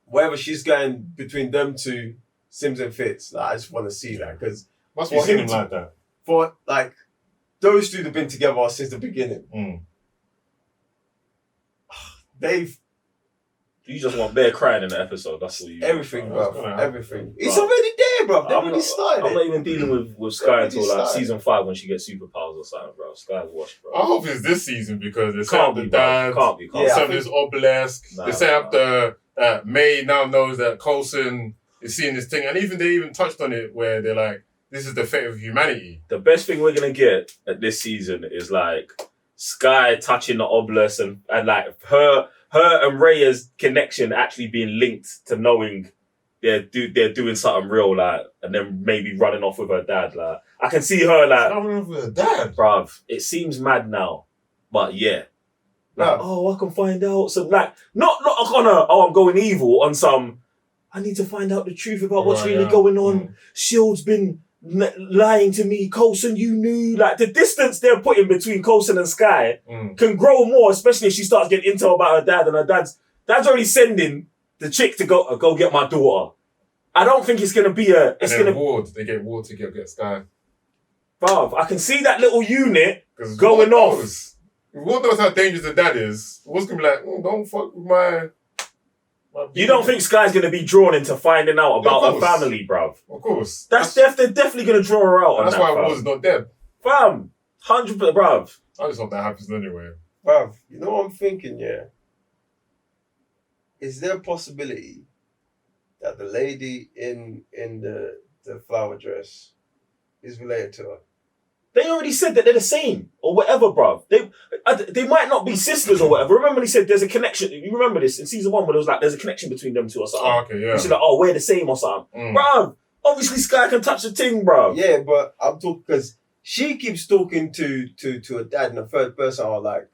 [SPEAKER 3] wherever she's going between them two, Sims and Fitz. Like, I just want to see that because
[SPEAKER 1] Must be something like that.
[SPEAKER 3] for like those two have been together since the beginning. They've
[SPEAKER 2] You just want Bear crying in the episode. That's all you.
[SPEAKER 3] everything,
[SPEAKER 1] That's
[SPEAKER 3] bro.
[SPEAKER 1] gonna
[SPEAKER 3] Everything.
[SPEAKER 1] happen.
[SPEAKER 3] It's already there, bro. They
[SPEAKER 2] I'm
[SPEAKER 3] already
[SPEAKER 2] not,
[SPEAKER 3] started
[SPEAKER 2] I'm not
[SPEAKER 3] it.
[SPEAKER 2] even dealing with Sky
[SPEAKER 3] Already
[SPEAKER 2] until like
[SPEAKER 3] started.
[SPEAKER 2] season 5 when she gets superpowers or something, bro. Sky's washed, bro.
[SPEAKER 1] I hope it's this season because they set
[SPEAKER 2] Can't
[SPEAKER 1] up the
[SPEAKER 2] be, bro.
[SPEAKER 1] dad.
[SPEAKER 2] Can't be.
[SPEAKER 3] Yeah,
[SPEAKER 1] They
[SPEAKER 2] Can't
[SPEAKER 1] set
[SPEAKER 3] I
[SPEAKER 1] up this Obelisk.
[SPEAKER 2] Nah,
[SPEAKER 1] They set
[SPEAKER 2] nah,
[SPEAKER 1] up the May now knows that Coulson is seeing this thing, and they even touched on it where they're like, "This is the fate of humanity."
[SPEAKER 2] The best thing we're gonna get at this season is like Sky touching the Obelisk and like her and Rhea's connection actually being linked to knowing they're doing something real, like, and then maybe running off with her dad. Like, I can see her like,
[SPEAKER 1] I don't know if her dad.
[SPEAKER 2] bruv, it seems mad now, but yeah. Like, I can find out some, like, not on I'm going evil, on some, I need to find out the truth about what's really going on. Shield's been lying to me. Coulson, you knew. Like, the distance they're putting between Coulson and Sky can grow more, especially if she starts getting intel about her dad, and her dad's already sending the chick to go get my daughter. I don't think it's gonna be a. It's gonna.
[SPEAKER 1] Ward. They get Ward to get Sky.
[SPEAKER 2] Bruv, I can see that little unit
[SPEAKER 1] 'Cause
[SPEAKER 2] going
[SPEAKER 1] Ward
[SPEAKER 2] off.
[SPEAKER 1] knows. Ward knows how dangerous the dad is. Ward's gonna be like, don't fuck with my
[SPEAKER 2] You don't think Sky's gonna be drawn into finding out about her
[SPEAKER 1] course.
[SPEAKER 2] family, bruv?
[SPEAKER 1] Of course.
[SPEAKER 2] They're definitely gonna draw her out on
[SPEAKER 1] That's
[SPEAKER 2] that.
[SPEAKER 1] why
[SPEAKER 2] bruv.
[SPEAKER 1] Ward's not dead.
[SPEAKER 2] Fam, 100%, bruv.
[SPEAKER 1] I just hope that happens anyway.
[SPEAKER 3] Bruv, you know what I'm thinking, yeah? Is there a possibility that the lady in the flower dress is related to her?
[SPEAKER 2] They already said that they're the same or whatever, bruv. They might not be sisters or whatever. Remember they said there's a connection. You remember this in season 1 where there was like there's a connection between them two or something.
[SPEAKER 1] Oh, okay, yeah.
[SPEAKER 2] She's like, we're the same or something. Bruv, obviously Sky can touch the ting, bruv.
[SPEAKER 3] Yeah, but I'm talking because she keeps talking to her dad in the third person. Or like,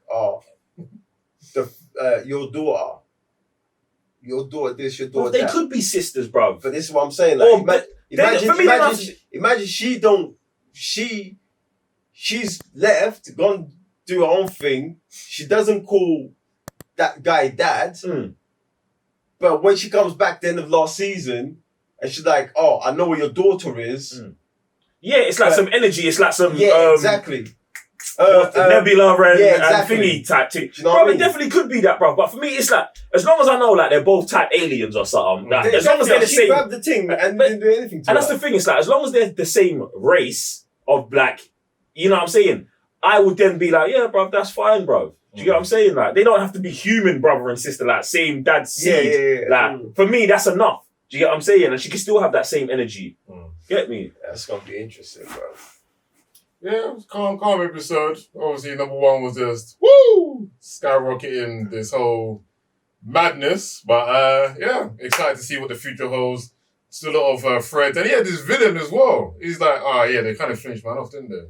[SPEAKER 3] your daughter this, your daughter
[SPEAKER 2] Well, they
[SPEAKER 3] that.
[SPEAKER 2] could be sisters, bruv.
[SPEAKER 3] But this is what I'm saying. Like, she's left, gone do her own thing. She doesn't call that guy dad. But when she comes back the end of last season, and she's like, I know where your daughter is.
[SPEAKER 2] Yeah, it's like some energy. It's like some
[SPEAKER 3] exactly.
[SPEAKER 2] Nebula and
[SPEAKER 3] exactly.
[SPEAKER 2] thingy type thing.
[SPEAKER 3] Do you know
[SPEAKER 2] Bro,
[SPEAKER 3] what I
[SPEAKER 2] it
[SPEAKER 3] mean?
[SPEAKER 2] definitely could be that, bro. But for me, it's like, as long as I know, like, they're both type aliens or something, like, as long as they're the
[SPEAKER 3] she
[SPEAKER 2] same.
[SPEAKER 3] grabbed the thing and didn't do anything to
[SPEAKER 2] And
[SPEAKER 3] her.
[SPEAKER 2] that's the thing, it's like, as long as they're the same race of, like, you know what I'm saying? I would then be like, yeah, bro, that's fine, bro. Do you get what I'm saying? Like, they don't have to be human brother and sister, like, same dad seed.
[SPEAKER 3] Yeah.
[SPEAKER 2] Like, for me, that's enough. Do you get what I'm saying? And she can still have that same energy. Get me?
[SPEAKER 3] That's gonna be interesting, bro.
[SPEAKER 1] Yeah, it was calm episode. Obviously, number 1 was just woo skyrocketing this whole madness. But yeah, excited to see what the future holds. Still a lot of threads, and yeah, this villain as well. He's like, they kind of finished man off, didn't they?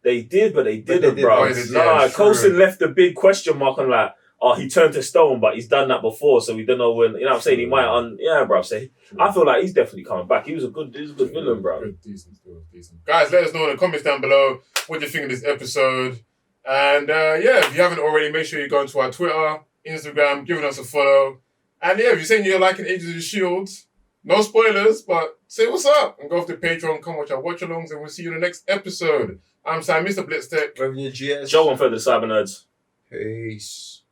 [SPEAKER 2] They did, but they didn't,
[SPEAKER 3] they did.
[SPEAKER 2] bro.
[SPEAKER 1] Oh, they did, yeah,
[SPEAKER 2] Coulson
[SPEAKER 1] true.
[SPEAKER 2] left a big question mark on like, he turned to stone, but he's done that before, so we don't know when. You know what I'm saying? He might bro. Say, I feel like he's definitely coming back. He was a good villain, bro.
[SPEAKER 1] Good, decent. Guys, let us know in the comments down below what you think of this episode. And if you haven't already, make sure you go into our Twitter, Instagram, giving us a follow. And yeah, if you're saying you're liking Agents of S.H.I.E.L.D., no spoilers, but say what's up and go off to Patreon, come watch our watch-alongs, and we'll see you in the next episode. I'm Sam, Mr. Blitztech.
[SPEAKER 3] Revenue GS.
[SPEAKER 2] Joe on for the Cyber Nerds.
[SPEAKER 3] Peace.